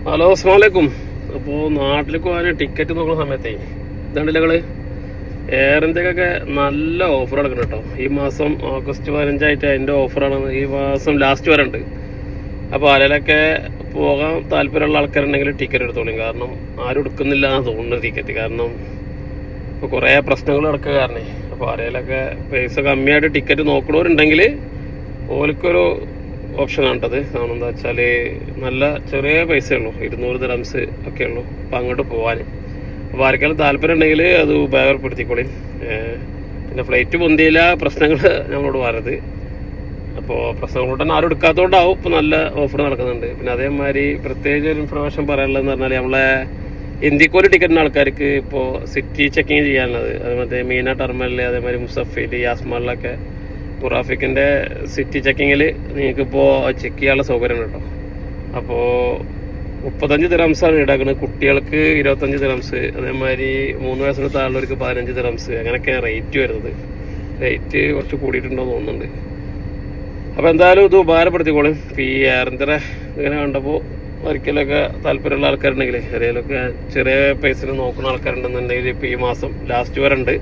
Hello, അസ്സലാമു അലൈക്കും. അപ്പോൾ നാട്ടിലേക്ക് പോകാൻ ടിക്കറ്റ് നോക്കുന്ന സമയത്തേ ഇതുണ്ടല്ലോ നിങ്ങൾ എയർ ഇന്ത്യക്കൊക്കെ നല്ല ഓഫർ നടക്കണം കേട്ടോ. ഈ മാസം ഓഗസ്റ്റ് 15 അതിൻ്റെ ഓഫറാണ്. ഈ മാസം ലാസ്റ്റ് വരെ ഉണ്ട്. അപ്പോൾ അതിലൊക്കെ പോകാൻ താല്പര്യമുള്ള ആൾക്കാരുണ്ടെങ്കിൽ ടിക്കറ്റ് എടുത്തോളും. കാരണം ആരും എടുക്കുന്നില്ല എന്നാണ് തോന്നുന്നത് ടിക്കറ്റ്. കാരണം ഇപ്പോൾ കുറേ പ്രശ്നങ്ങൾ നടക്കുക കാരണേ. അപ്പോൾ ആരെങ്കിലൊക്കെ പൈസ കമ്മിയായിട്ട് ടിക്കറ്റ് നോക്കണവരുണ്ടെങ്കിൽ ഓൽക്കൊരു ഓപ്ഷൻ ആണ്ടത്. കാരണം എന്താ വെച്ചാൽ നല്ല ചെറിയ പൈസയേ ഉള്ളൂ, 200 ദിർഹംസ് ഒക്കെ ഉള്ളൂ അപ്പം അങ്ങോട്ട് പോകാൻ. അപ്പോൾ ആർക്കെങ്കിലും താല്പര്യം ഉണ്ടെങ്കിൽ അത് ഉപയോഗപ്പെടുത്തിക്കോളി. പിന്നെ ഫ്ലൈറ്റ് പൊന്തിയില്ല, പ്രശ്നങ്ങൾ നമ്മളോട് പറയത്. അപ്പോൾ പ്രശ്നങ്ങളോട്ട് തന്നെ ആരും എടുക്കാത്തതുകൊണ്ടാവും ഇപ്പോൾ നല്ല ഓഫർ നടക്കുന്നുണ്ട്. പിന്നെ അതേമാതിരി പ്രത്യേകിച്ച് ഒരു ഇൻഫർമേഷൻ പറയാനുള്ളതെന്ന് പറഞ്ഞാൽ നമ്മളെ ഇന്ത്യക്കൊരു ടിക്കറ്റിന് ആൾക്കാർക്ക് ഇപ്പോൾ സിറ്റി ചെക്കിങ് ചെയ്യാനുള്ളത്, അതുപോലെ മീന ടെർമിനലിൽ, അതേമാതിരി മുസഫിൽ, യാസ്മാളിലൊക്കെ മുറാഫിക്കിൻ്റെ സിറ്റി ചെക്കിങ്ങിൽ നിങ്ങൾക്കിപ്പോൾ ചെക്ക് ചെയ്യാനുള്ള സൗകര്യം കേട്ടോ. അപ്പോൾ 35 ദിർഹംസാണ് ഈടാക്കുന്നത്. കുട്ടികൾക്ക് 25 ദിർഹംസ്, അതേമാതിരി 3 വയസ്സിന് താഴെയുള്ളവർക്ക് 15 ദിർഹംസ്, അങ്ങനെയൊക്കെയാണ് റേറ്റ് വരുന്നത്. റേറ്റ് കുറച്ച് കൂടിയിട്ടുണ്ടോ തോന്നുന്നുണ്ട്. അപ്പോൾ എന്തായാലും ഇത് ഉപകാരപ്പെടുത്തിക്കോളും. ഇപ്പോൾ ഈ എയർ ഇന്ത്യ ഇങ്ങനെ കണ്ടപ്പോൾ ഒരിക്കലൊക്കെ താല്പര്യമുള്ള ആൾക്കാരുണ്ടെങ്കിൽ, ചെറിയ പൈസ നോക്കുന്ന ആൾക്കാരുണ്ടെന്നുണ്ടെങ്കിൽ ഇപ്പോൾ ഈ മാസം ലാസ്റ്റ് വരെ ഉണ്ട്.